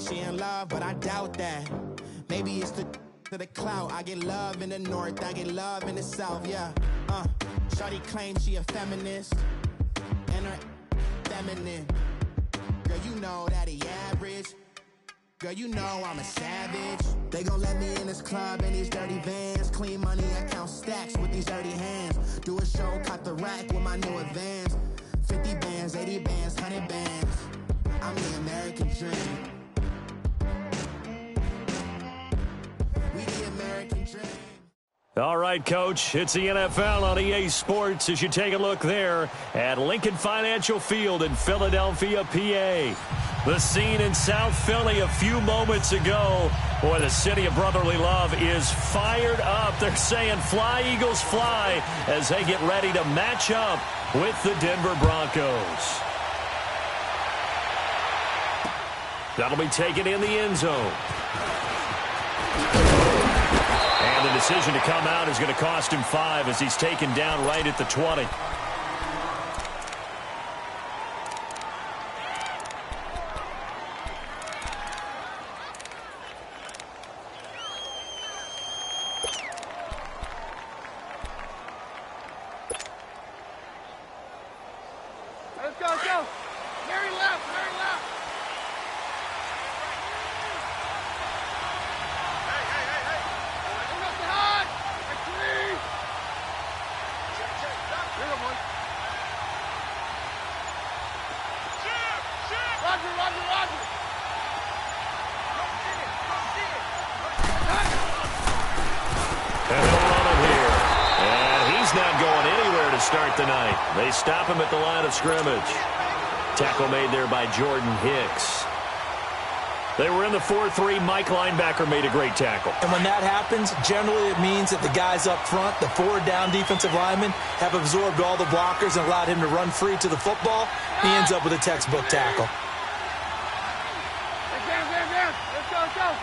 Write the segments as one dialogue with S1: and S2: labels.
S1: she in love, but I doubt that. Maybe it's the clout. I get love in the north, I get love in the south, yeah. Shawty claims she a feminist, and her feminine. Girl, you know that he average. Girl, you know I'm a savage. They gon' let me in this club in these dirty vans. Clean money, I count stacks with these dirty hands. Do a show, cut the rack with my new advance. 50 bands, 80 bands, 100 bands. I'm the American dream. We the American dream.
S2: All right, Coach, it's the NFL on EA Sports as you take a look there at Lincoln Financial Field in Philadelphia, PA. The scene in South Philly a few moments ago. Boy, the city of brotherly love is fired up. They're saying fly, Eagles, fly as they get ready to match up with the Denver Broncos. That'll be taken in the end zone. And the decision to come out is going to cost him 5 as he's taken down right at the 20.
S3: Let's go, let's go. Very left, very left. Hey. Bring up the high. Right, 3. Bring up one. Roger.
S2: And they'll run him here. And he's not going anywhere to start the night. They stop him at the line of scrimmage. Tackle made there by Jordan Hicks. They were in the 4-3. Mike linebacker made a great tackle.
S4: And when that happens, generally it means that the guys up front, the 4 down defensive linemen, have absorbed all the blockers and allowed him to run free to the football. He ends up with a textbook tackle.
S3: Down. Let's go.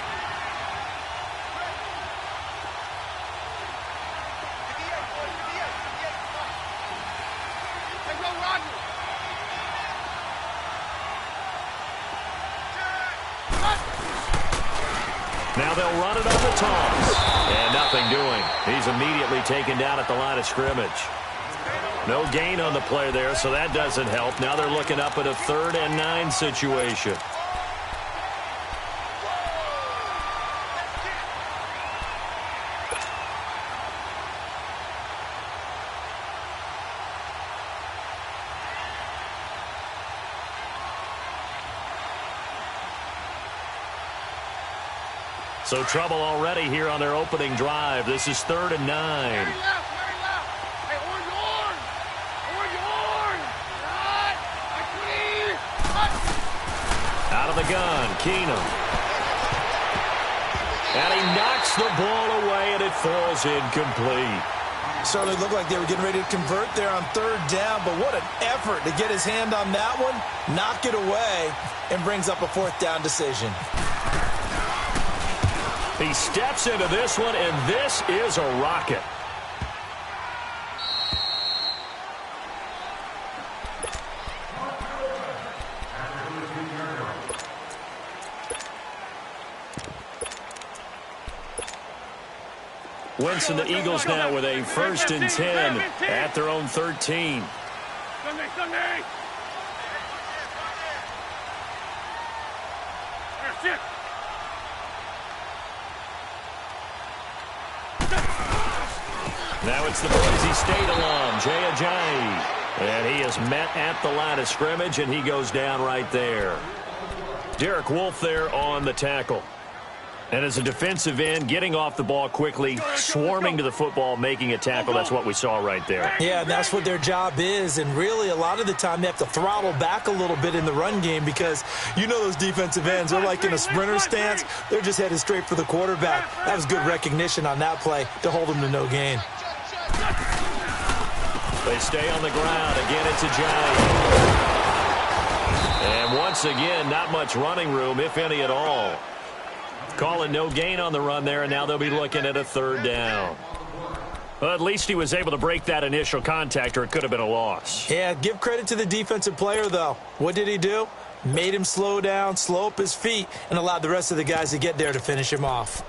S2: Now they'll run it on the toss. And nothing doing. He's immediately taken down at the line of scrimmage. No gain on the play there, so that doesn't help. Now they're looking up at a 3rd and 9 situation. So trouble already here on their opening drive. This is 3rd and 9.
S3: Very left. Hey, orange. Right.
S2: Out of the gun, Keenum. And he knocks the ball away, and it falls incomplete.
S4: Certainly looked like they were getting ready to convert there on 3rd down, but what an effort to get his hand on that one, knock it away, and brings up a 4th down decision.
S2: He steps into this one, and this is a rocket. Winston, the Eagles now with a 1st and 10 at their own 13.
S3: Sunday.
S2: Now it's the Boise State alum, Jay Ajayi. And he is met at the line of scrimmage, and he goes down right there. Derek Wolfe there on the tackle. And as a defensive end, getting off the ball quickly, swarming to the football, making a tackle. That's what we saw right there.
S4: Yeah, that's what their job is. And really, a lot of the time, they have to throttle back a little bit in the run game because you know those defensive ends, they're like in a sprinter stance. They're just headed straight for the quarterback. That was good recognition on that play to hold them to no gain.
S2: They stay on the ground. Again, it's Ajayi. And once again, not much running room, if any at all. Calling no gain on the run there, and now they'll be looking at a 3rd down. Well, at least he was able to break that initial contact, or it could have been a loss.
S4: Yeah, give credit to the defensive player, though. What did he do? Made him slow down, slow up his feet, and allowed the rest of the guys to get there to finish him off.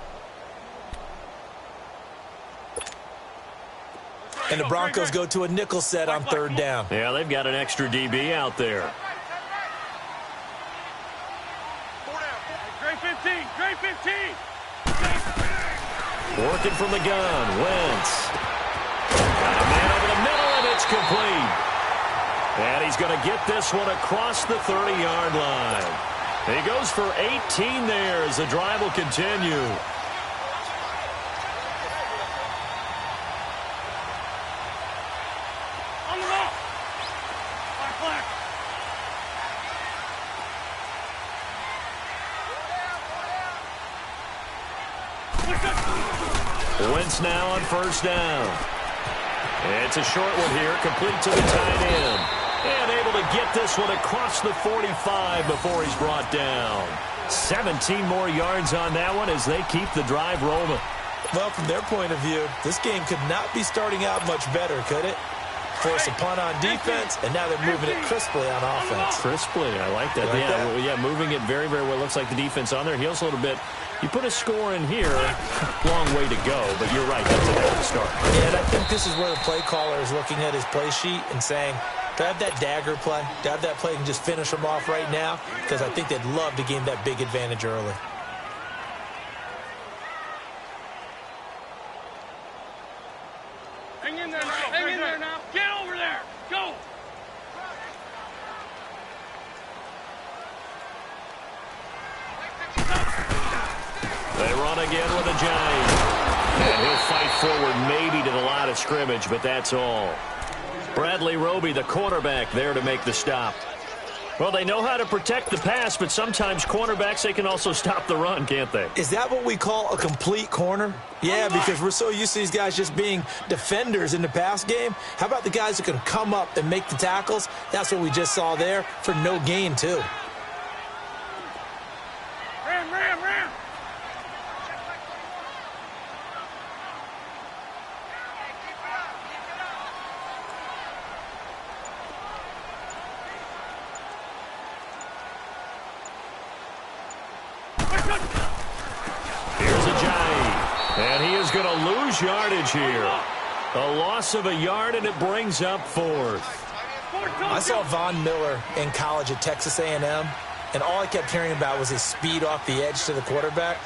S4: And the Broncos go to a nickel set on third down.
S2: Yeah, they've got an extra DB out there.
S3: Gray 15, Gray 15.
S2: Working from the gun, Wentz. Got a man over the middle, and it's complete. And he's going to get this one across the 30-yard line. He goes for 18 there as the drive will continue.
S3: On the ball. Flag.
S2: Wentz now on first down. It's a short one here, complete to the tight end. And able to get this one across the 45 before he's brought down. 17 more yards on that one as they keep the drive rolling.
S4: Well, from their point of view, this game could not be starting out much better, could it? Force a punt on defense, and now they're moving it crisply on offense.
S2: Crisply, I like that. Yeah, moving it very, very well. Looks like the defense on their heels a little bit. You put a score in here, long way to go, but you're right, that's a heck of a start.
S4: Yeah, and I think this is where the play caller is looking at his play sheet and saying, do I have that dagger play? Do I have that play and just finish them off right now? Because I think they'd love to gain that big advantage early.
S3: Hang in there now. Hang in there now. Get over there. Go.
S2: They run again with a giant. And he'll fight forward maybe to the line of scrimmage, but that's all. Bradley Roby, the cornerback, there to make the stop. Well, they know how to protect the pass, but sometimes cornerbacks, they can also stop the run, can't they?
S4: Is that what we call a complete corner? Yeah, because we're so used to these guys just being defenders in the pass game. How about the guys who can come up and make the tackles? That's what we just saw there for no gain, too.
S3: Ram.
S2: Here's a giant. And he is going to lose yardage here. A loss of a yard, and it brings up fourth.
S4: I saw Von Miller in college at Texas A&M, and all I kept hearing about was his speed off the edge to the quarterback.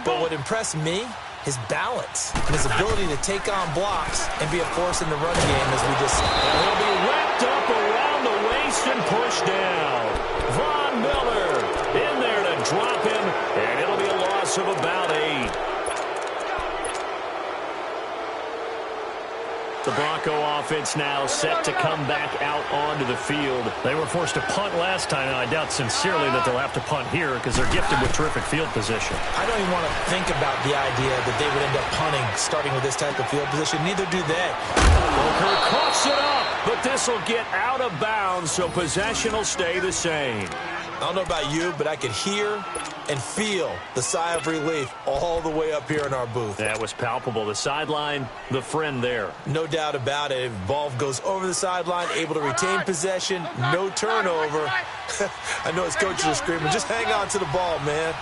S4: But what impressed me, his balance and his ability to take on blocks and be a force in the run game, as we just saw.
S2: And he'll be wrapped up around the waist and pushed down. Von Miller in there to drop him, and it'll be a loss of about 8. The Bronco offense now set to come back out onto the field. They were forced to punt last time, and I doubt sincerely that they'll have to punt here because they're gifted with terrific field position.
S4: I don't even want to think about the idea that they would end up punting starting with this type of field position. Neither do they.
S2: Walker coughs it up, but this will get out of bounds, so possession will stay the same.
S4: I don't know about you, but I could hear and feel the sigh of relief all the way up here in our booth.
S2: That was palpable. The sideline, the friend there.
S4: No doubt about it. Ball goes over the sideline, able to retain possession, no turnover. I know his coaches are screaming, just hang on to the ball, man.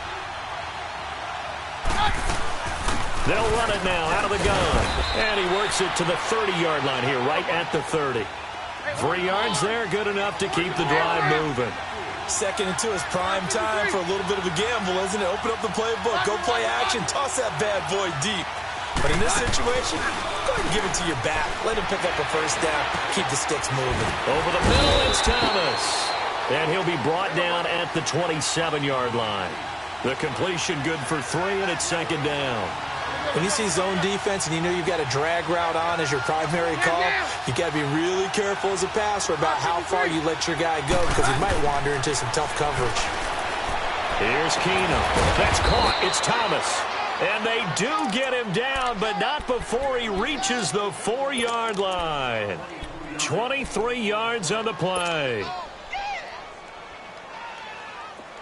S2: They'll run it now out of the gun. And he works it to the 30-yard line here, right at the 30. 3 yards there, good enough to keep the drive moving.
S4: 2nd and 2 is prime time for a little bit of a gamble, isn't it? Open up the playbook, go play action, toss that bad boy deep. But in this situation, go ahead and give it to your back. Let him pick up a first down, keep the sticks moving.
S2: Over the middle, it's Thomas. And he'll be brought down at the 27-yard line. The completion good for 3, and it's 2nd down.
S4: When you see zone defense and you know you've got a drag route on as your primary call, you got to be really careful as a passer about how far you let your guy go because he might wander into some tough coverage.
S2: Here's Keenum. That's caught. It's Thomas. And they do get him down, but not before he reaches the 4-yard line. 23 yards on the play.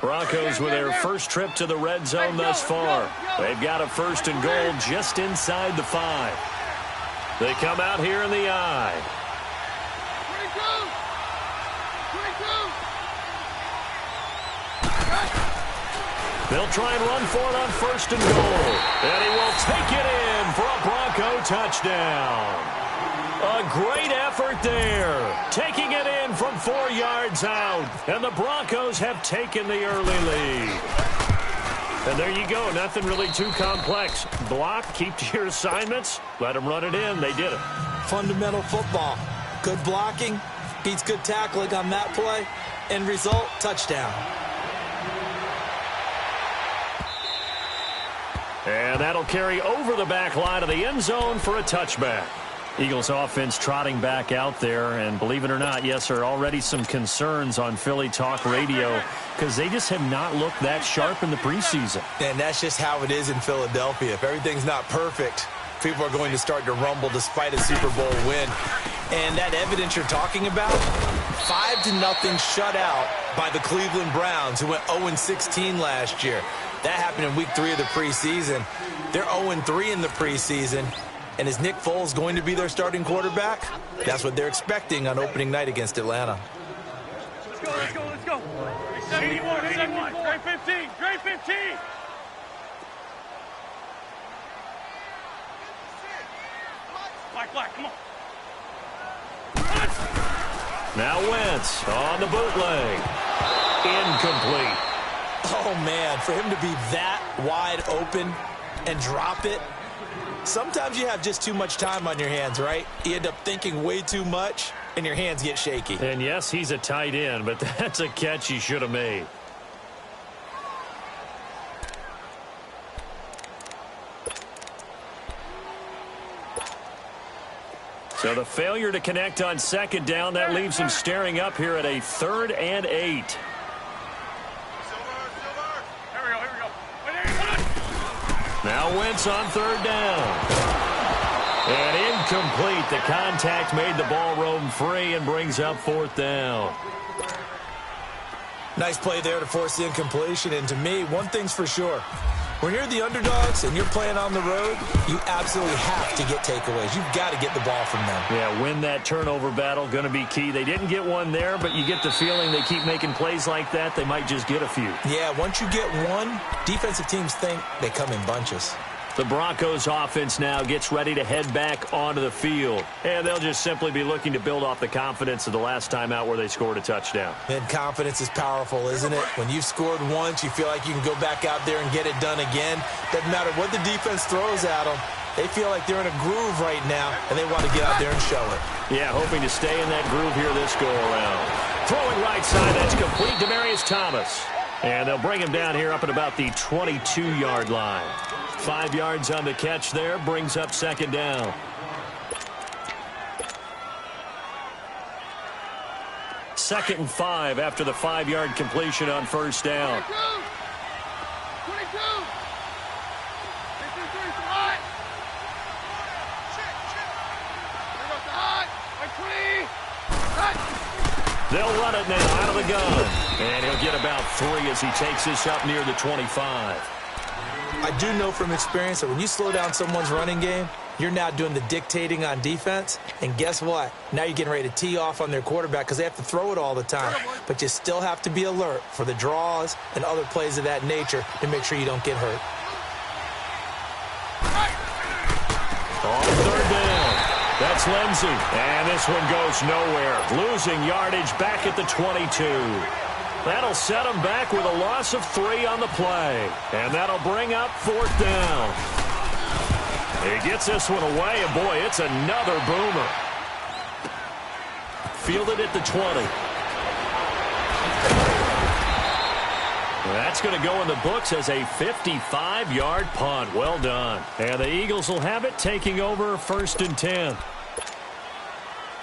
S2: Broncos with their first trip to the red zone thus far. They've got a 1st and goal just inside the 5. They come out here in the I.
S3: 22.
S2: They'll try and run for it on 1st and goal. And he will take it in for a Bronco touchdown. A great effort there. Taking it in from 4 yards out. And the Broncos have taken the early lead. And there you go. Nothing really too complex. Block, keep to your assignments. Let them run it in. They did it.
S4: Fundamental football. Good blocking. Beats good tackling on that play. End result, touchdown.
S2: And that'll carry over the back line of the end zone for a touchback. Eagles offense trotting back out there, and believe it or not, yes, there are already some concerns on Philly Talk Radio because they just have not looked that sharp in the preseason.
S4: And that's just how it is in Philadelphia. If everything's not perfect, people are going to start to rumble despite a Super Bowl win. And that evidence you're talking about, 5-0 shutout by the Cleveland Browns, who went 0-16 last year. That happened in week 3 of the preseason. They're 0-3 in the preseason. And is Nick Foles going to be their starting quarterback? That's what they're expecting on opening night against Atlanta.
S3: Let's go, let's go, let's go. 71, 71, grade 15, grade 15. Black, come on.
S2: Now Wentz on the bootleg. Incomplete.
S4: Oh, man, for him to be that wide open and drop it, sometimes you have just too much time on your hands, right? You end up thinking way too much, and your hands get shaky.
S2: And, yes, he's a tight end, but that's a catch he should have made. So the failure to connect on 2nd down, that leaves him staring up here at a 3rd and 8. Now Wentz on 3rd down. And incomplete. The contact made the ball roam free and brings up 4th down.
S4: Nice play there to force the incompletion. And to me, one thing's for sure. When you're the underdogs and you're playing on the road, you absolutely have to get takeaways. You've got to get the ball from them.
S2: Yeah, win that turnover battle, going to be key. They didn't get one there, but you get the feeling they keep making plays like that, they might just get a few.
S4: Yeah, once you get one, defensive teams think they come in bunches.
S2: The Broncos offense now gets ready to head back onto the field. And they'll just simply be looking to build off the confidence of the last time out where they scored a touchdown.
S4: And confidence is powerful, isn't it? When you've scored once, you feel like you can go back out there and get it done again. Doesn't matter what the defense throws at them. They feel like they're in a groove right now, and they want to get out there and show it.
S2: Yeah, hoping to stay in that groove here this go-around. Throwing right side, that's complete. Demaryius Thomas. And they'll bring him down here up at about the 22-yard line. 5 yards on the catch there, brings up 2nd down. Second and 5 after the 5-yard completion on 1st down.
S3: 22. 22. 53, hot.
S2: They'll run it now out of the gun. And he'll get about 3 as he takes this up near the 25.
S4: I do know from experience that when you slow down someone's running game, you're now doing the dictating on defense. And guess what? Now you're getting ready to tee off on their quarterback because they have to throw it all the time. But you still have to be alert for the draws and other plays of that nature to make sure you don't get hurt.
S2: On 3rd down, that's Lindsey. And this one goes nowhere. Losing yardage back at the 22. That'll set him back with a loss of 3 on the play. And that'll bring up 4th down. He gets this one away, and boy, it's another boomer. Fielded at the 20. That's going to go in the books as a 55-yard punt. Well done. And the Eagles will have it, taking over 1st and 10.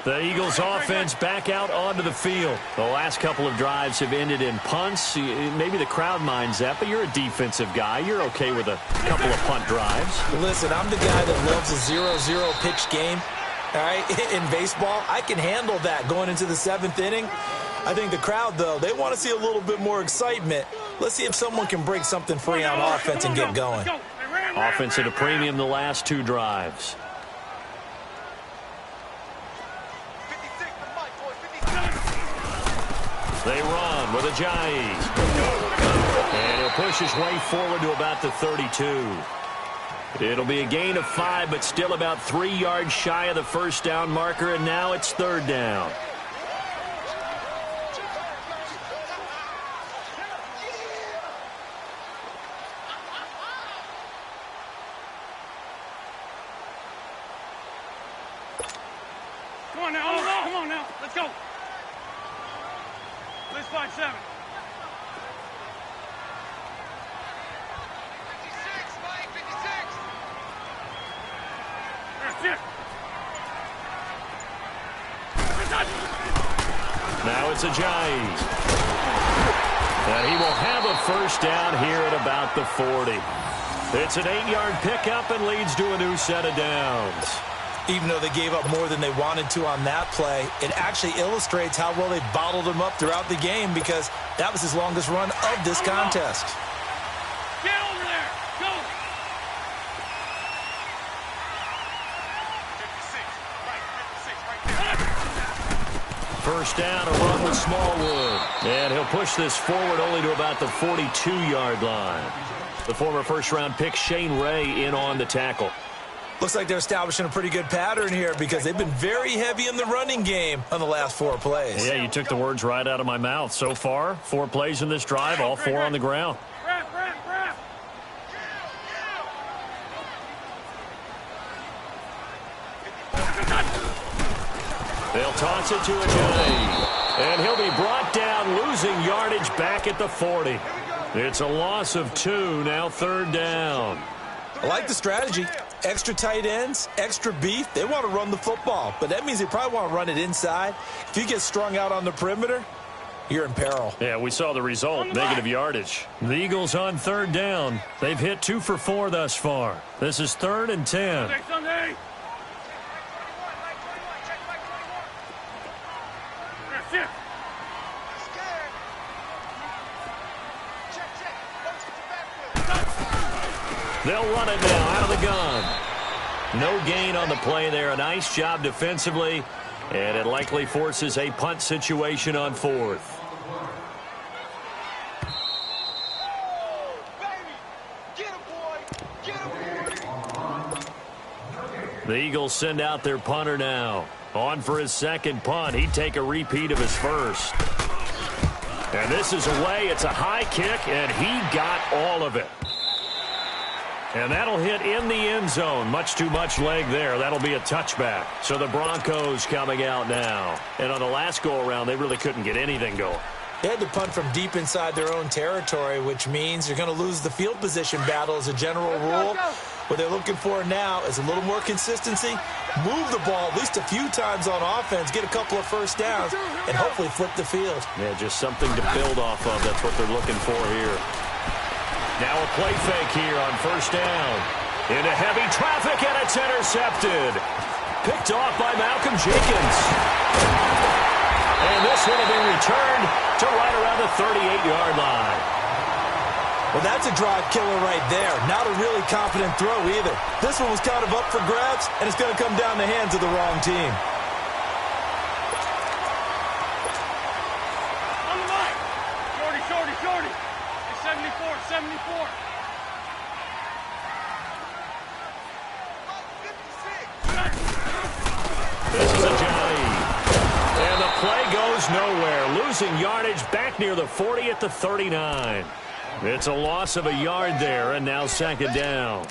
S2: The Eagles offense back out onto the field. The last couple of drives have ended in punts. Maybe the crowd minds that, but you're a defensive guy. You're okay with a couple of punt drives.
S4: Listen, I'm the guy that loves a 0-0 pitch game. All right, in baseball, I can handle that going into the 7th inning. I think the crowd, though, they want to see a little bit more excitement. Let's see if someone can break something free on offense and get going.
S2: Offense at a premium the last 2 drives. They run with Ajayi. And he'll push his way forward to about the 32. It'll be a gain of 5, but still about 3 yards shy of the first down marker, and now it's third down.
S3: Come on now, come on now, let's go. Let's 5-7. 56, Mike, 56. That's it.
S2: Now it's Ajayi. And he will have a first down here at about the 40. It's an 8-yard pickup and leads to a new set of downs.
S4: Even though they gave up more than they wanted to on that play, it actually illustrates how well they bottled him up throughout the game because that was his longest run of this contest.
S3: Get over there. Go. 56, right there.
S2: First down, a run with Smallwood. And he'll push this forward only to about the 42-yard line. The former first-round pick Shane Ray in on the tackle.
S4: Looks like they're establishing a pretty good pattern here because they've been very heavy in the running game on the last 4 plays.
S2: Yeah, you took the words right out of my mouth. So far, 4 plays in this drive, all 4 on the ground.
S3: Wrap.
S2: They'll toss it to Ajayi. And he'll be brought down, losing yardage back at the 40. It's a loss of 2, now third down.
S4: I like the strategy. Extra tight ends, extra beef. They want to run the football, but that means they probably want to run it inside. If you get strung out on the perimeter, you're in peril.
S2: Yeah, we saw the result, negative yardage. The Eagles on third down. They've hit 2 for 4 thus far. This is 3rd and 10.
S3: Sunday. That's it.
S2: They'll run it now out of the gun. No gain on the play there. A nice job defensively, and it likely forces a punt situation on 4th. The Eagles send out their punter now. On for his second punt. He'd take a repeat of his first. And this is away. It's a high kick, and he got all of it. And that'll hit in the end zone. Much too much leg there. That'll be a touchback. So the Broncos coming out now. And on the last go-around, they really couldn't get anything going.
S4: They had to punt from deep inside their own territory, which means you're going to lose the field position battle as a general rule. What they're looking for now is a little more consistency, move the ball at least a few times on offense, get a couple of first downs, and hopefully flip the field.
S2: Yeah, just something to build off of. That's what they're looking for here. Now a play fake here on first down. Into heavy traffic, and it's intercepted. Picked off by Malcolm Jenkins. And this one will be returned to right around the 38-yard line.
S4: Well, that's a drive killer right there. Not a really confident throw either. This one was kind of up for grabs, and it's going to come down the hands of the wrong team.
S3: On the line. Shorty. 74.
S2: This is Ajayi. And the play goes nowhere. Losing yardage back near the 40 at the 39. It's a loss of a yard there, and now second down.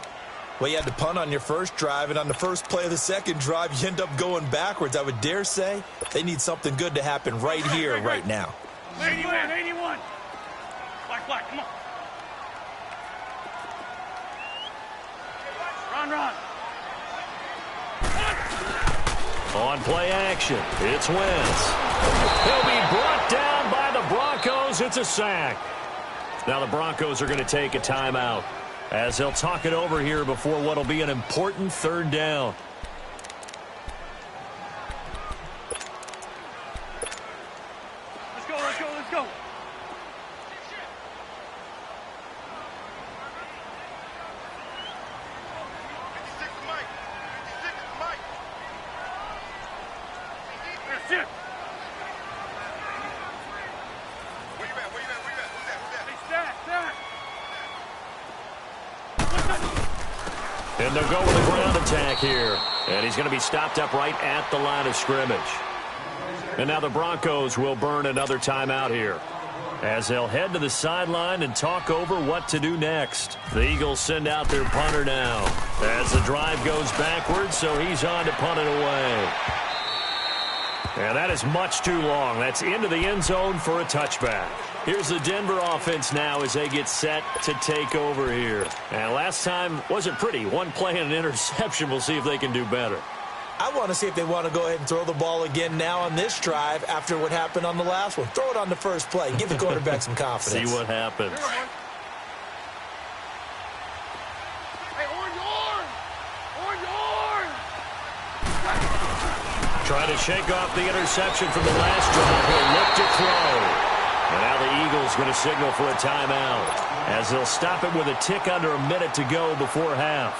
S4: Well, you had to punt on your first drive, and on the first play of the second drive, you end up going backwards. I would dare say they need something good to happen right here, right now.
S3: 81. Black, come on. Run.
S2: On play action, it's Wentz. He'll be brought down by the Broncos. It's a sack. Now the Broncos are going to take a timeout as they'll talk it over here before what will be an important third down.
S3: Let's go. That's it. Where you at? Hey, stack.
S2: And they'll go with a ground attack here. And he's going to be stopped up right at the line of scrimmage. And now the Broncos will burn another timeout here, as they'll head to the sideline and talk over what to do next. The Eagles send out their punter now, as the drive goes backwards, so he's on to punt it away. And that is much too long. That's into the end zone for a touchback. Here's the Denver offense now as they get set to take over here. And last time wasn't pretty. One play and an interception. We'll see if they can do better.
S4: I want to see if they want to go ahead and throw the ball again now on this drive after what happened on the last one. Throw it on the first play. Give the quarterback some confidence.
S2: See what happens. Trying to shake off the interception from the last drive. He'll look to throw. And now the Eagles going to signal for a timeout, as they'll stop it with a tick under a minute to go before half.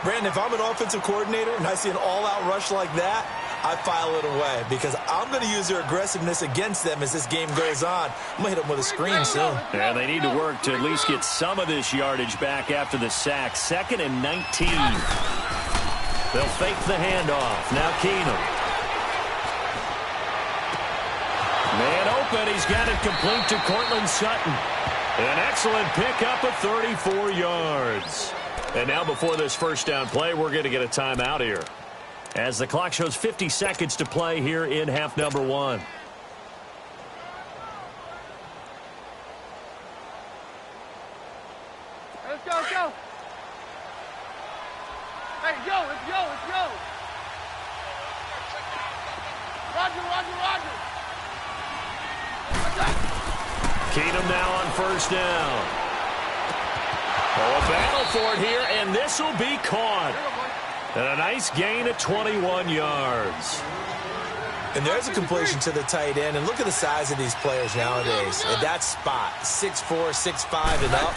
S4: Brandon, if I'm an offensive coordinator and I see an all-out rush like that, I file it away because I'm going to use their aggressiveness against them as this game goes on. I'm going to hit them with a screen soon.
S2: And they need to work to at least get some of this yardage back after the sack. 2nd and 19. They'll fake the handoff. Now Keenum. Man open. He's got it complete to Cortland Sutton. An excellent pickup of 34 yards. And now before this first down play, we're going to get a timeout here, as the clock shows 50 seconds to play here in half number 1.
S3: Let's go, let's go. Hey, yo, let's go, let's go. Roger, Roger, Roger.
S2: Keenum now on first down. Oh, a battle for it here, and this will be caught. And a nice gain at 21 yards.
S4: And there's a completion to the tight end. And look at the size of these players nowadays. At that spot, 6'4", 6'5", and up.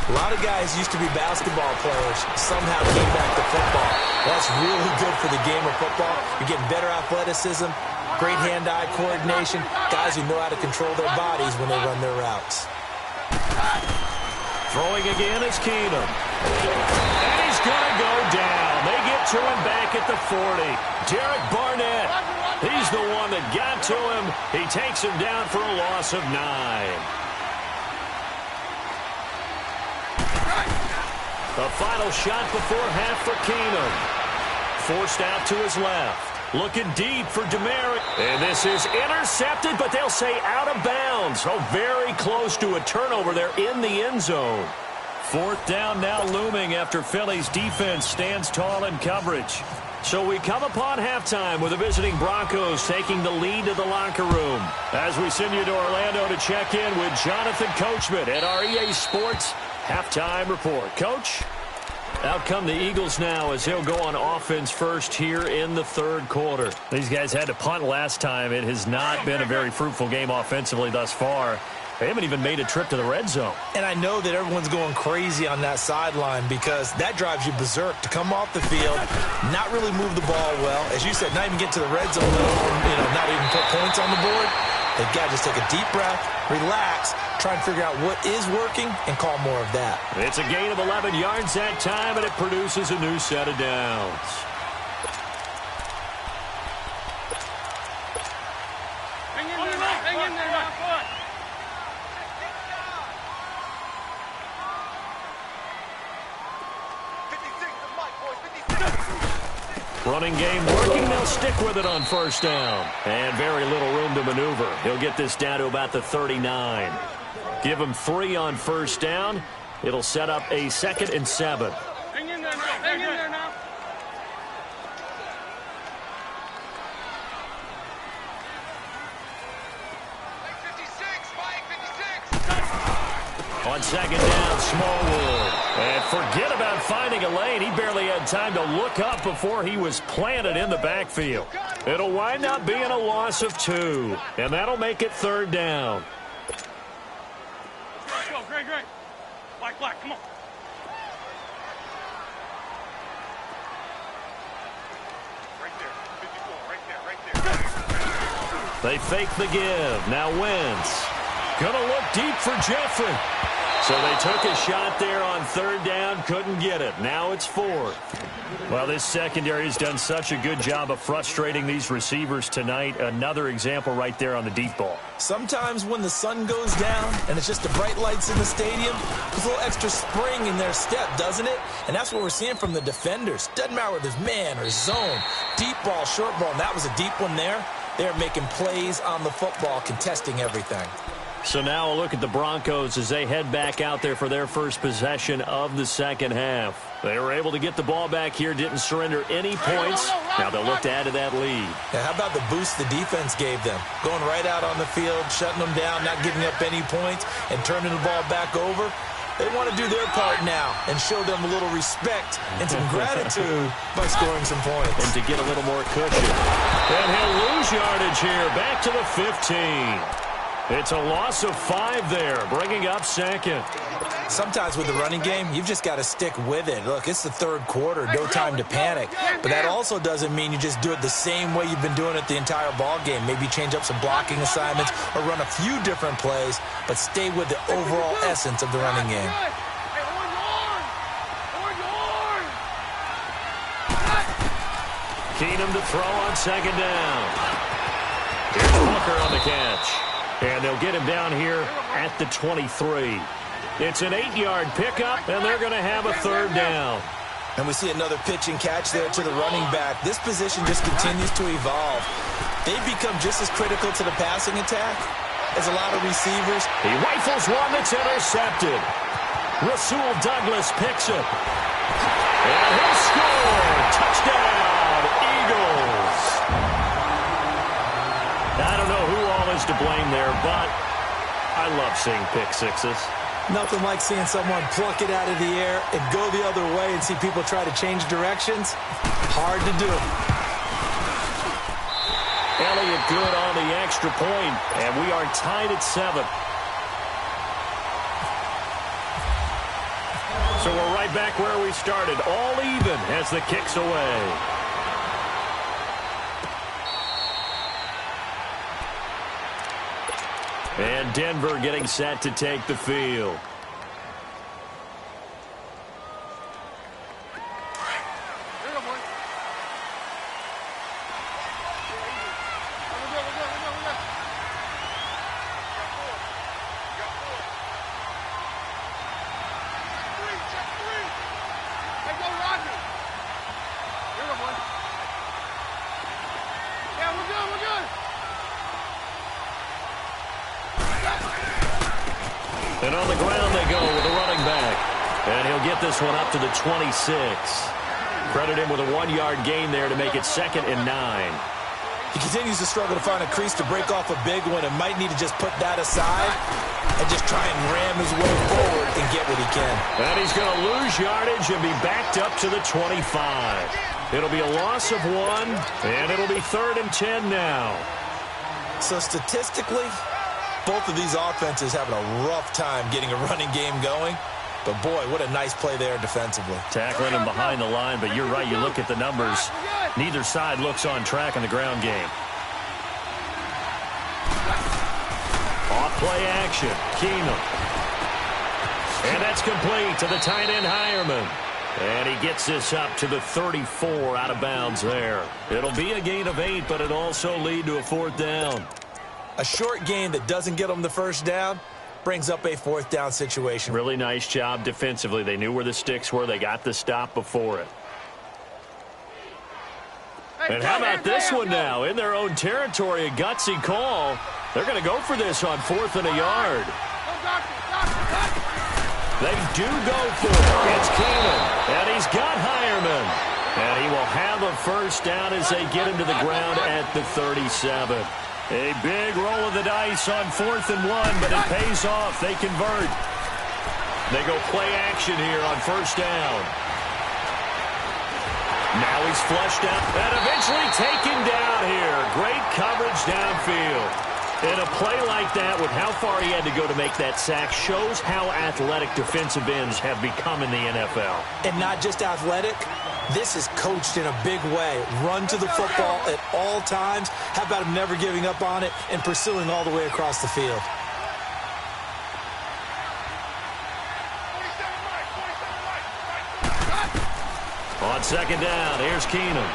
S4: A lot of guys used to be basketball players, somehow came back to football. That's really good for the game of football. You're getting better athleticism, great hand-eye coordination, guys who know how to control their bodies when they run their routes.
S2: Throwing again is Keenum. And he's going to go down. They get to him back at the 40. Derek Barnett, he's the one that got to him. He takes him down for a loss of 9. The final shot before half for Keenum. Forced out to his left. Looking deep for Demary. And this is intercepted, but they'll say out of bounds. So very close to a turnover there in the end zone. 4th down now looming after Philly's defense stands tall in coverage. So we come upon halftime with the visiting Broncos taking the lead to the locker room, as we send you to Orlando to check in with Jonathan Coachman at our EA Sports Halftime Report. Coach? Out come the Eagles now as he'll go on offense first here in the 3rd quarter. These guys had to punt last time. It has not been a very fruitful game offensively thus far. They haven't even made a trip to the red zone.
S4: And I know that everyone's going crazy on that sideline because that drives you berserk to come off the field, not really move the ball well. As you said, not even get to the red zone, not even put points on the board. They've got to just take a deep breath, relax, try and figure out what is working, and call more of that.
S2: It's a gain of 11 yards that time, and it produces a new set of downs.
S3: Hang in there, man. Hang in there, man.
S2: Running game working. They'll stick with it on first down. And very little room to maneuver. He'll get this down to about the 39. Give him 3 on first down. It'll set up a 2nd and 7.
S3: Hang in there now. Hang in there now.
S2: On 2nd down, Smallwood. And forget about finding a lane. He barely had time to look up before he was planted in the backfield. It'll wind up being a loss of 2. And that'll make it 3rd down.
S3: Let's go, Greg. Black, come on. Right there, 54, right there.
S2: They fake the give. Now Wentz. Gonna look deep for Jeffrey. So they took a shot there on third down, couldn't get it. Now it's fourth. Well, this secondary has done such a good job of frustrating these receivers tonight. Another example right there on the deep ball.
S4: Sometimes when the sun goes down and it's just the bright lights in the stadium, there's a little extra spring in their step, doesn't it? And that's what we're seeing from the defenders. Doesn't matter whether it's man or zone, deep ball, short ball, and that was a deep one there. They're making plays on the football, contesting everything.
S2: So now a look at the Broncos as they head back out there for their first possession of the second half. They were able to get the ball back here, didn't surrender any points. Now they'll look to add to that lead.
S4: Now, how about the boost the defense gave them? Going right out on the field, shutting them down, not giving up any points, and turning the ball back over. They want to do their part now and show them a little respect and some gratitude by scoring some points.
S2: And to get a little more cushion. And he'll lose yardage here, back to the 15. It's a loss of 5 there, bringing up second.
S4: Sometimes with the running game, you've just got to stick with it. Look, it's the third quarter, no time to panic. But that also doesn't mean you just do it the same way you've been doing it the entire ball game. Maybe change up some blocking assignments or run a few different plays, but stay with the overall essence of the running game.
S2: Keenum to throw on second down. Here's Booker on the catch. And they'll get him down here at the 23. It's an 8-yard pickup, and they're going to have a third down.
S4: And we see another pitch and catch there to the running back. This position just continues to evolve. They've become just as critical to the passing attack as a lot of receivers.
S2: He rifles one that's intercepted. Rasul Douglas picks it. And he'll score. Touchdown, Eagles. I don't know who all is to blame there, but I love seeing pick sixes.
S4: Nothing like seeing someone pluck it out of the air and go the other way and see people try to change directions. Hard to do.
S2: Elliott good on the extra point, and we are tied at 7. So we're right back where we started, all even as the kick's away. And Denver getting set to take the field. And on the ground they go with a running back. And he'll get this one up to the 26. Credit him with a 1-yard gain there to make it 2nd and 9.
S4: He continues to struggle to find a crease to break off a big one and might need to just put that aside and just try and ram his way forward and get what he can.
S2: And he's going to lose yardage and be backed up to the 25. It'll be a loss of 1, and it'll be 3rd and 10 now.
S4: So statistically, both of these offenses having a rough time getting a running game going. But, boy, what a nice play there defensively.
S2: Tackling him behind the line, but you're right. You look at the numbers. Neither side looks on track in the ground game. Off-play action. Keenum. And that's complete to the tight end, Hireman. And he gets this up to the 34 out of bounds there. It'll be a gain of 8, but it'll also lead to a 4th down.
S4: A short gain that doesn't get them the first down brings up a 4th down situation.
S2: Really nice job defensively. They knew where the sticks were. They got the stop before it. And how about this one now? In their own territory, a gutsy call. They're going to go for this on 4th and a yard. They do go for it. It's Keenum. And he's got Hireman. And he will have a first down as they get him to the ground at the 37. A big roll of the dice on 4th and 1, but it pays off. They convert. They go play action here on 1st down. Now he's flushed out and eventually taken down here. Great coverage downfield. And a play like that with how far he had to go to make that sack shows how athletic defensive ends have become in the NFL.
S4: And not just athletic. This is coached in a big way. Run to the football at all times. How about him never giving up on it and pursuing all the way across the field?
S2: On second down, here's Keenum.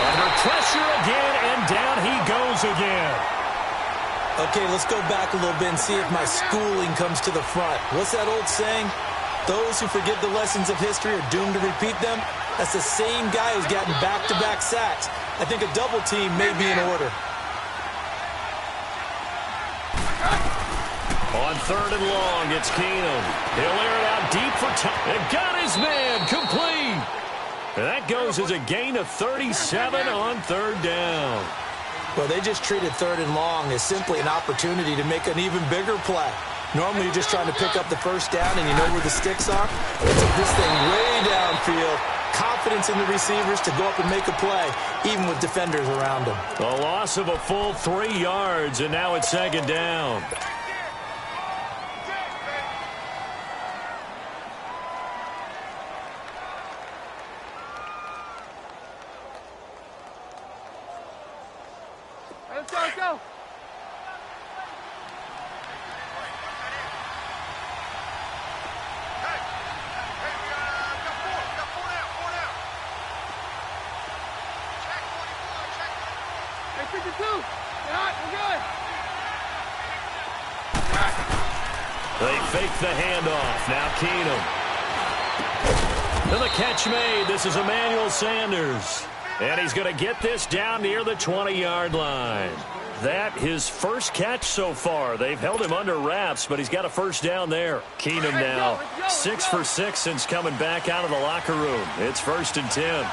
S2: Under pressure again, and down he goes again.
S4: Okay, let's go back a little bit and see if my schooling comes to the front. What's that old saying? Those who forget the lessons of history are doomed to repeat them. That's the same guy who's gotten back-to-back sacks. I think a double team may be in order.
S2: On third and long, it's Keenum. He'll air it out deep for time. It got his man complete. And that goes as a gain of 37 on third down.
S4: Well, they just treated third and long as simply an opportunity to make an even bigger play. Normally, you're just trying to pick up the first down and you know where the sticks are. They took this thing way downfield. Confidence in the receivers to go up and make a play, even with defenders around them.
S2: A loss of a full 3 yards, and now it's second down.
S3: Let's go, let's go.
S2: They fake the handoff. Now Keenum. And the catch made. This is Emmanuel Sanders. And he's going to get this down near the 20-yard line. That his first catch so far. They've held him under wraps, but he's got a first down there. Keenum now 6 for 6 since coming back out of the locker room. It's 1st and 10.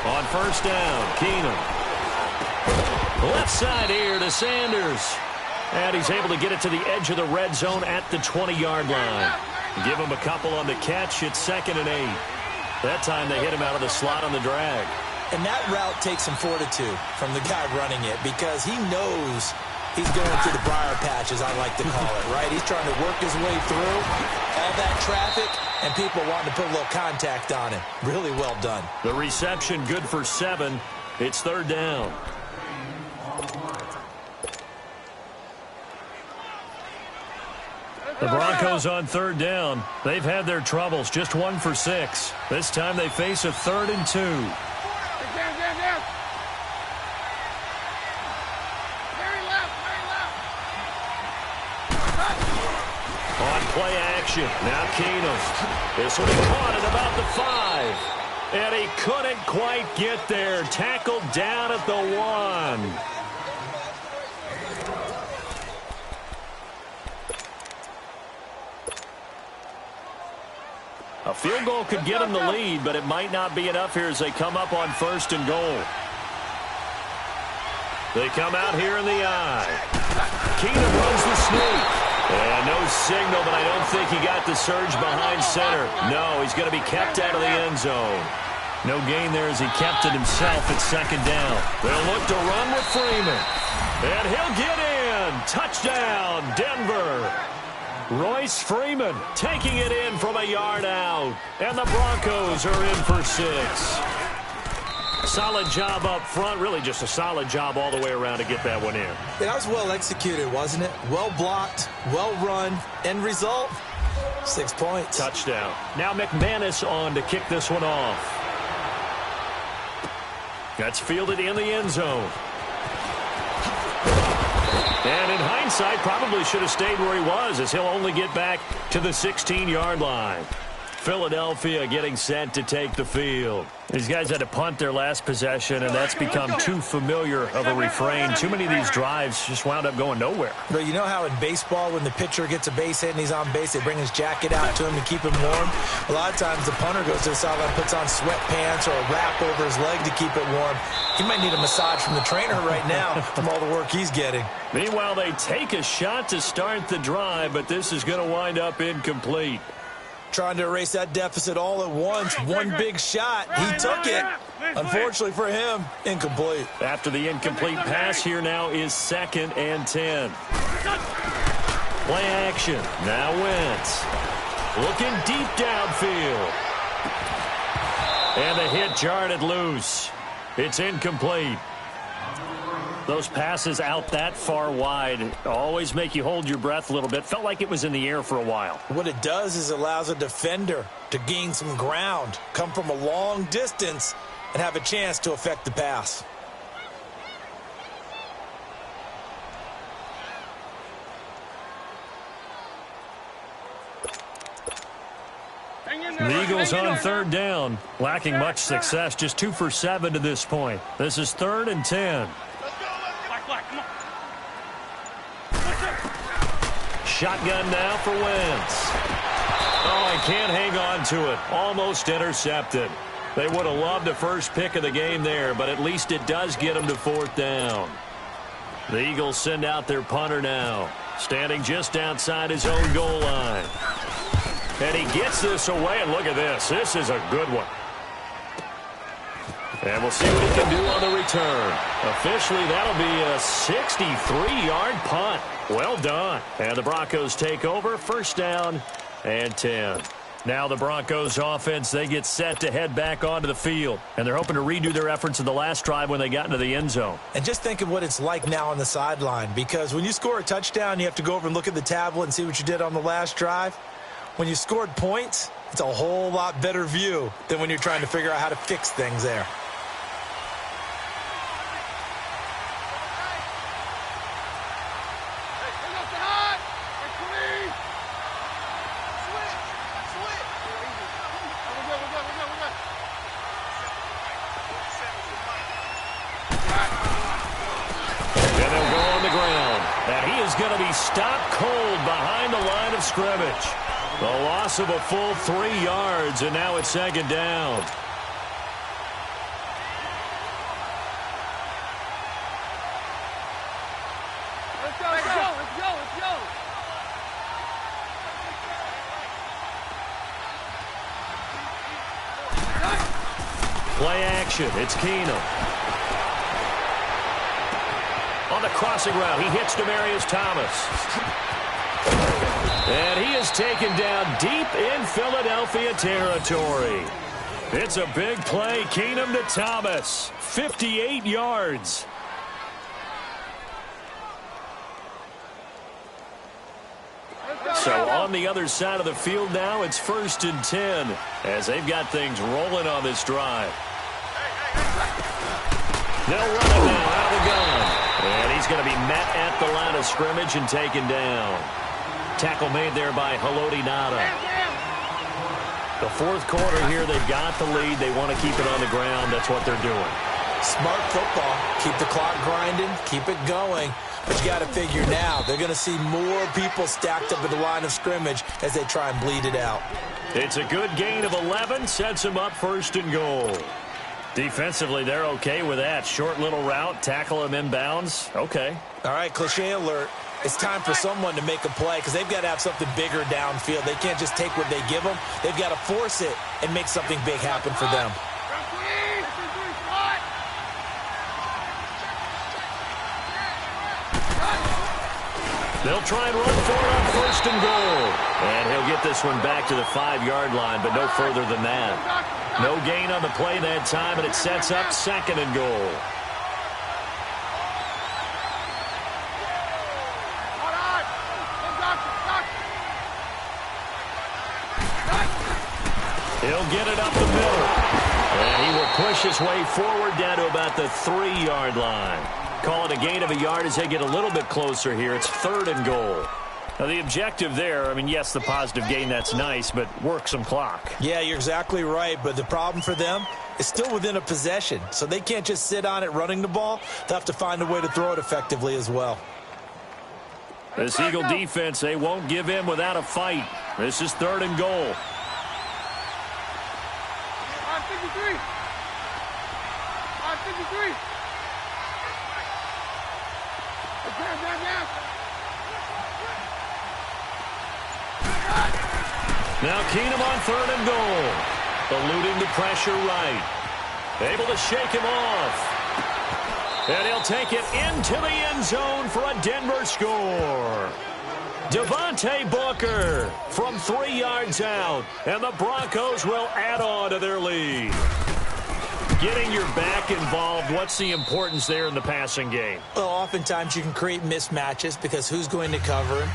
S2: On first down, Keenum. Left side here to Sanders. And he's able to get it to the edge of the red zone at the 20-yard line. Give him a couple on the catch. It's 2nd and 8. That time they hit him out of the slot on the drag.
S4: And that route takes some fortitude from the guy running it because he knows he's going through the briar patch, as I like to call it, right? He's trying to work his way through all that traffic, and people wanting to put a little contact on him. Really well done.
S2: The reception good for 7. It's 3rd down. The Broncos on 3rd down. They've had their troubles, just 1 for 6. This time they face a 3rd and 2. On play action, now Keenum. This will be caught at about the 5. And he couldn't quite get there. Tackled down at the 1. A field goal could get him the lead, but it might not be enough here as they come up on 1st and goal. They come out here in the eye. Keenum runs the sneak. And no signal, but I don't think he got the surge behind center. No, he's going to be kept out of the end zone. No gain there as he kept it himself at 2nd down. They'll look to run with Freeman. And he'll get in. Touchdown, Denver. Royce Freeman taking it in from a yard out. And the Broncos are in for 6. Solid job up front. Really just a solid job all the way around to get that one in.
S4: That was well executed, wasn't it? Well blocked, well run. End result, 6 points.
S2: Touchdown. Now McManus on to kick this one off. That's fielded in the end zone. And in hindsight, probably should have stayed where he was, as he'll only get back to the 16-yard line. Philadelphia getting set to take the field. These guys had to punt their last possession, and that's become too familiar of a refrain. Too many of these drives just wound up going nowhere.
S4: But you know how in baseball, when the pitcher gets a base hit and he's on base, they bring his jacket out to him to keep him warm? A lot of times the punter goes to the sideline, puts on sweatpants or a wrap over his leg to keep it warm. He might need a massage from the trainer right now from all the work he's getting.
S2: Meanwhile, they take a shot to start the drive, but this is going to wind up incomplete.
S4: Trying to erase that deficit all at once. One big shot. He took it. Unfortunately for him, incomplete.
S2: After the incomplete pass, here now is 2nd and 10. Play action. Now Wentz. Looking deep downfield. And the hit jarred it loose. It's incomplete. Those passes out that far wide always make you hold your breath a little bit. Felt like it was in the air for a while.
S4: What it does is allows a defender to gain some ground, come from a long distance, and have a chance to affect the pass.
S2: The Eagles on third down, lacking much success, just 2 for 7 to this point. This is 3rd and 10. Shotgun now for Wentz. Oh, he can't hang on to it. Almost intercepted. They would have loved the first pick of the game there, but at least it does get them to 4th down. The Eagles send out their punter now, standing just outside his own goal line. And he gets this away, and look at this. This is a good one. And we'll see what he can do on the return. Officially, that'll be a 63-yard punt. Well done. And the Broncos take over, 1st down and 10. Now the Broncos offense, they get set to head back onto the field. And they're hoping to redo their efforts in the last drive when they got into the end zone.
S4: And just think of what it's like now on the sideline, because when you score a touchdown, you have to go over and look at the tablet and see what you did on the last drive. When you scored points, it's a whole lot better view than when you're trying to figure out how to fix things there.
S2: And they'll go on the ground. And he is going to be stopped cold behind the line of scrimmage. The loss of a full 3 yards, and now it's 2nd down.
S3: Let's go, let's go, let's go, let's go.
S2: Play action. It's Keenum. On the crossing route, he hits Demaryius Thomas. And he is taken down deep in Philadelphia territory. It's a big play. Keenum to Thomas. 58 yards. So on the other side of the field now, it's 1st and 10 as they've got things rolling on this drive. They'll run it now out of the gun. And he's going to be met at the line of scrimmage and taken down. Tackle made there by Haloti Ngata. The 4th quarter here, they've got the lead. They want to keep it on the ground. That's what they're doing.
S4: Smart football. Keep the clock grinding. Keep it going. But you got to figure now, they're going to see more people stacked up at the line of scrimmage as they try and bleed it out.
S2: It's a good gain of 11. Sets them up 1st and goal. Defensively, they're okay with that. Short little route. Tackle him inbounds. Okay.
S4: All right, cliche alert. It's time for someone to make a play because they've got to have something bigger downfield. They can't just take what they give them. They've got to force it and make something big happen for them.
S2: They'll try and run for it on 1st and goal. And he'll get this one back to the 5-yard line, but no further than that. No gain on the play that time, and it sets up 2nd and goal. He'll get it up the middle. And he will push his way forward down to about the 3-yard line. Call it a gain of a yard as they get a little bit closer here. It's 3rd and goal. Now, the objective there, I mean, yes, the positive gain, that's nice, but work some clock.
S4: Yeah, you're exactly right, but the problem for them is still within a possession, so they can't just sit on it running the ball. They'll have to find a way to throw it effectively as well.
S2: This Eagle defense, they won't give in without a fight. This is 3rd and goal.
S3: 553. 553.
S2: Now Keenum on 3rd and goal. Eluding the pressure right. Able to shake him off. And he'll take it into the end zone for a Denver score. Devontae Booker from 3 yards out. And the Broncos will add on to their lead. getting your back involved, what's the importance there in the passing game?
S4: Well, oftentimes you can create mismatches because who's going to cover him?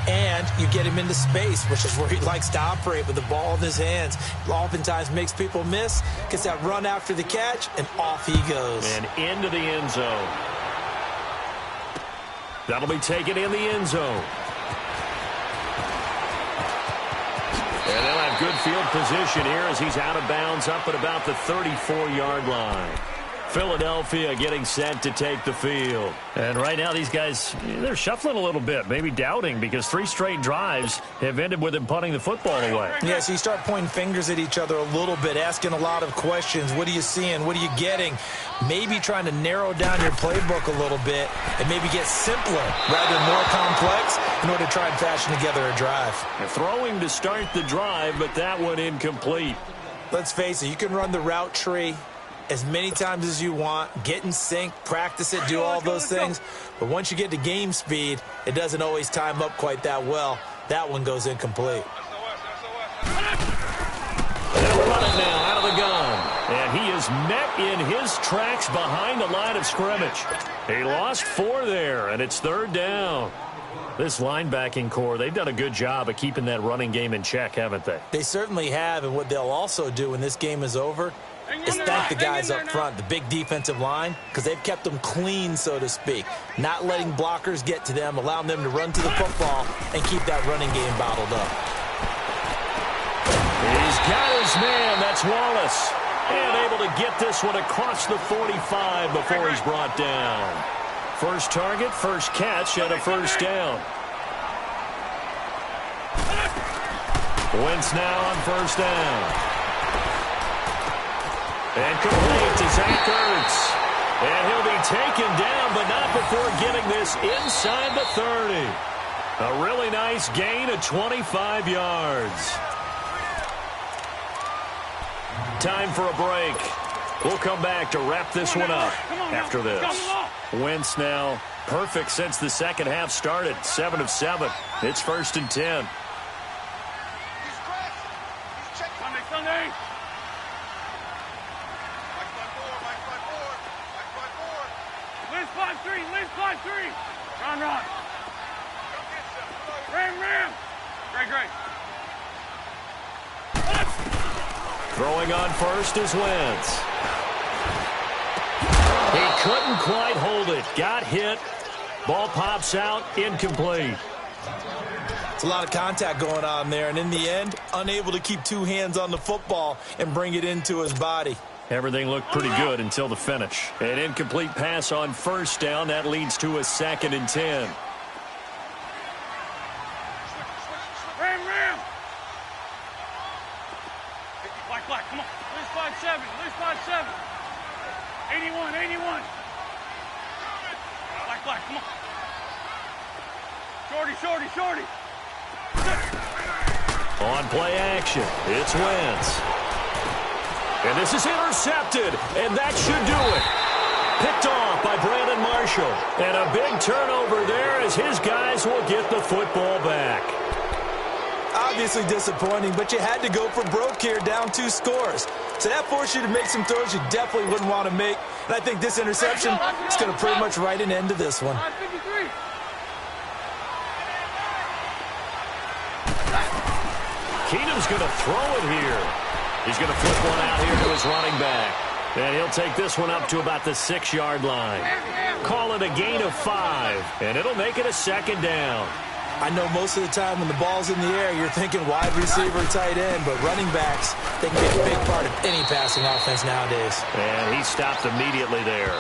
S4: And you get him into space, which is where he likes to operate with the ball in his hands. Oftentimes makes people miss, gets that run after the catch, and off he goes.
S2: And into the end zone. That'll be taken in the end zone. And they'll have good field position here as he's out of bounds up at about the 34-yard line. Philadelphia getting set to take the field.
S5: And right now these guys, they're shuffling a little bit, maybe doubting, because 3 straight drives have ended with him punting the football away.
S4: Yeah, so you start pointing fingers at each other a little bit, asking a lot of questions. What are you seeing? What are you getting? Maybe trying to narrow down your playbook a little bit and maybe get simpler rather than more complex in order to try and fashion together a drive.
S2: They're throwing to start the drive, but that one incomplete.
S4: Let's face it, you can run the route tree as many times as you want, get in sync, practice it, do all those things. But once you get to game speed, it doesn't always time up quite that well. That one goes incomplete.
S2: They'll run it now out of the gun. And he is met in his tracks behind the line of scrimmage. He lost 4 there, and it's 3rd down. This linebacking core, they've done a good job of keeping that running game in check, haven't they?
S4: They certainly have, and what they'll also do when this game is over is thank the guys up front, the big defensive line, because they've kept them clean, so to speak. Not letting blockers get to them, allowing them to run to the football and keep that running game bottled up.
S2: He's got his man. That's Wallace. And able to get this one across the 45 before he's brought down. First target, first catch, and a first down. Wentz now on first down. And complete to Zach Ertz. And he'll be taken down, but not before getting this inside the 30. A really nice gain of 25 yards. Time for a break. We'll come back to wrap this one up after this. Wentz now perfect since the second half started. 7 of 7. It's 1st and 10.
S3: Sunday. Liz 5-3. Run. Ram. Great.
S2: Throwing on first is Wentz. He couldn't quite hold it. Got hit. Ball pops out. Incomplete.
S4: It's a lot of contact going on there, and in the end, unable to keep 2 hands on the football and bring it into his body.
S2: Everything looked pretty good until the finish. An incomplete pass on first down. That leads to a 2nd and 10.
S3: Ram. Black. Come on. Liz 5-7. 81. Black. Come on. Shorty.
S2: On play action, it's Wentz. And this is intercepted, and that should do it. Picked off by Brandon Marshall. And a big turnover there as his guys will get the football back.
S4: Obviously disappointing, but you had to go for broke here, down 2 scores. So that forced you to make some throws you definitely wouldn't want to make. And I think this interception is going to pretty much write an end to this one.
S2: Keenum's going to throw it here. He's going to flip one out here to his running back. And he'll take this one up to about the 6-yard line. Call it a gain of 5, and it'll make it a 2nd down.
S4: I know most of the time when the ball's in the air, you're thinking wide receiver, tight end, but running backs, they can be a big part of any passing offense nowadays.
S2: And he stopped immediately there.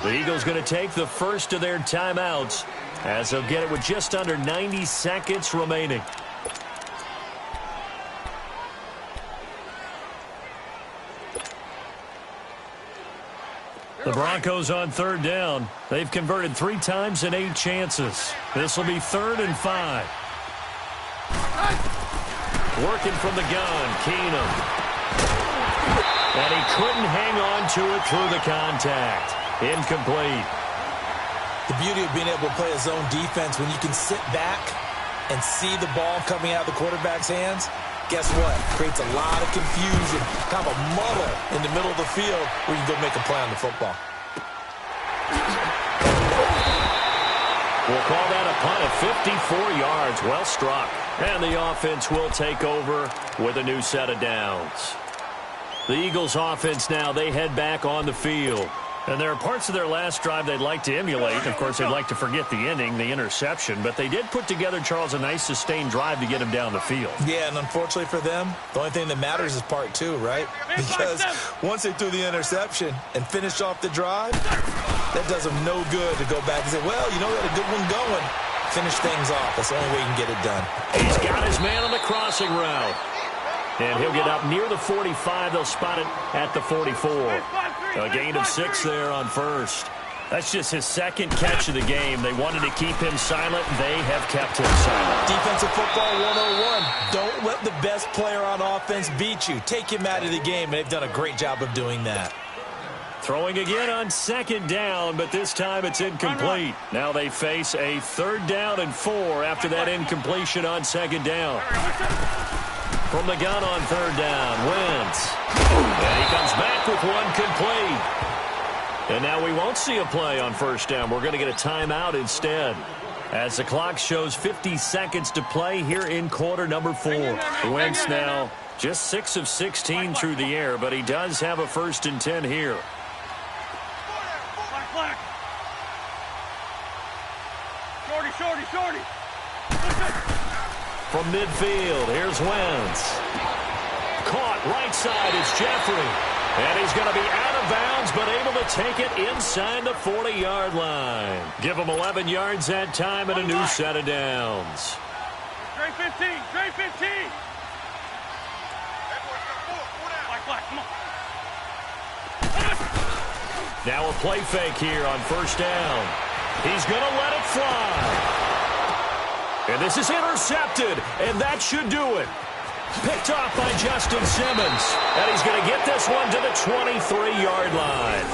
S2: The Eagles going to take the first of their timeouts as they'll get it with just under 90 seconds remaining. The Broncos on 3rd down. They've converted 3 times in 8 chances. This will be 3rd and 5. Working from the gun, Keenum. And he couldn't hang on to it through the contact. Incomplete.
S4: The beauty of being able to play a zone defense when you can sit back and see the ball coming out of the quarterback's hands, Guess what? Creates a lot of confusion, kind of a muddle in the middle of the field where you can go make a play on the football.
S5: We'll call that a punt of 54 yards. Well struck. And the offense will take over with a new set of downs. The Eagles offense now, they head back on the field. And there are parts of their last drive they'd like to emulate. Of course, they'd like to forget the ending, the interception. But they did put together, Charles, a nice sustained drive to get him down the field.
S4: Yeah, and unfortunately for them, the only thing that matters is part two, right? Because once they threw the interception and finished off the drive, that does them no good to go back and say, well, you know, we had a good one going. Finish things off. That's the only way you can get it done.
S5: He's got his man on the crossing route. And he'll get up near the 45. They'll spot it at the 44. A gain of 6 there on first. That's just his second catch of the game. They wanted to keep him silent. They have kept him silent.
S4: Defensive football 101. Don't let the best player on offense beat you. Take him out of the game, and they've done a great job of doing that.
S5: Throwing again on second down, but this time it's incomplete. Now they face a 3rd down and 4 after that incompletion on second down. From the gun on 3rd down, Wentz. And he comes back with one complete. And now we won't see a play on 1st down. We're going to get a timeout instead. As the clock shows 50 seconds to play here in quarter number 4. Wentz now just 6 of 16 through the air, but he does have a 1st and 10 here.
S3: Shorty.
S5: From midfield, here's Wentz. Caught right side, it's Jeffrey. And he's going to be out of bounds, but able to take it inside the 40-yard line. Give him 11 yards that time and a new set of downs.
S3: Trey 15. Black, come on.
S5: Now a play fake here on 1st down. He's going to let it fly. And this is intercepted, and that should do it. Picked off by Justin Simmons. And he's going to get this one to the 23-yard line.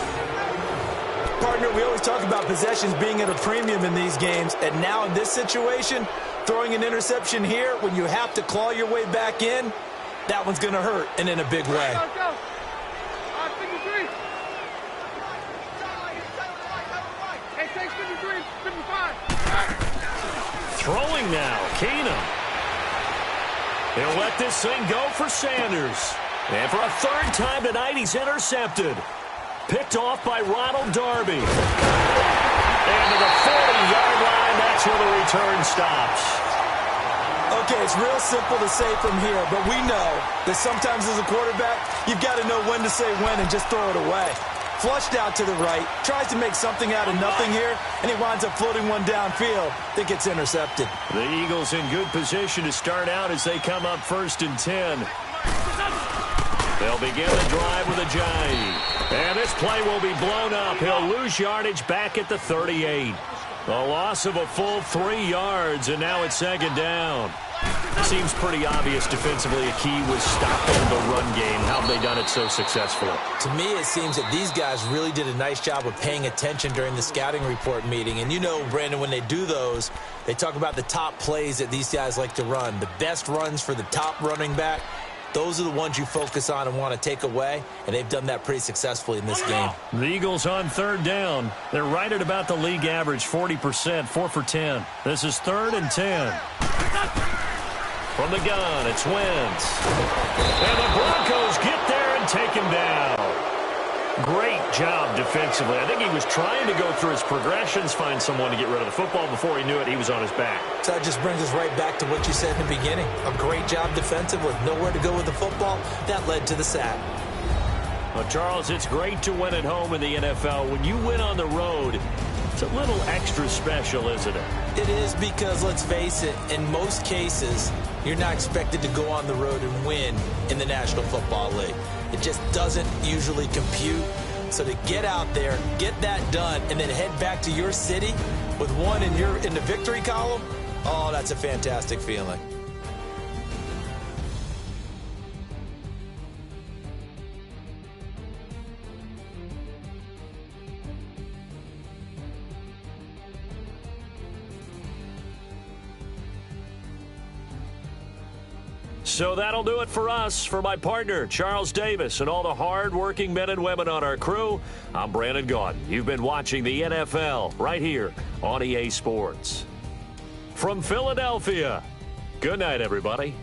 S4: Partner, we always talk about possessions being at a premium in these games. And now in this situation, throwing an interception here when you have to claw your way back in, that one's going to hurt, and in a big way.
S3: Go. 53. Hey, take 53, 55.
S5: Throwing now, Keenum. He'll let this thing go for Sanders. And for a 3rd time tonight, he's intercepted. Picked off by Ronald Darby. And to the 40-yard line, that's where the return stops.
S4: Okay, it's real simple to say from here, but we know that sometimes as a quarterback, you've got to know when to say when and just throw it away. Flushed out to the right, tries to make something out of nothing here, and he winds up floating one downfield that gets intercepted.
S5: The Eagles in good position to start out as they come up 1st and 10. They'll begin the drive with a jive. And this play will be blown up. He'll lose yardage back at the 38. A loss of a full 3 yards, and now it's 2nd down. Seems pretty obvious defensively a key was stopping the run game. How have they done it so successfully?
S4: To me, it seems that these guys really did a nice job of paying attention during the scouting report meeting. And you know, Brandon, when they do those, they talk about the top plays that these guys like to run. The best runs for the top running back, those are the ones you focus on and want to take away, and they've done that pretty successfully in this game.
S5: The Eagles on 3rd down. They're right at about the league average, 40%, 4 for 10. This is 3rd and 10. From the gun, it's Wentz. And the Broncos get there and take him down. Great job defensively. I think he was trying to go through his progressions, find someone to get rid of the football. Before he knew it, he was on his back.
S4: So that just brings us right back to what you said in the beginning. A great job defensively. Nowhere to go with the football. That led to the sack.
S5: Well, Charles, it's great to win at home in the NFL. When you win on the road, it's a little extra special, isn't it?
S4: It is because, let's face it, in most cases, you're not expected to go on the road and win in the National Football League. It just doesn't usually compute. So to get out there, get that done, and then head back to your city with one in the victory column, oh, that's a fantastic feeling.
S2: So that'll do it for us. For my partner, Charles Davis, and all the hard-working men and women on our crew, I'm Brandon Gaudin. You've been watching the NFL right here on EA Sports. From Philadelphia, good night, everybody.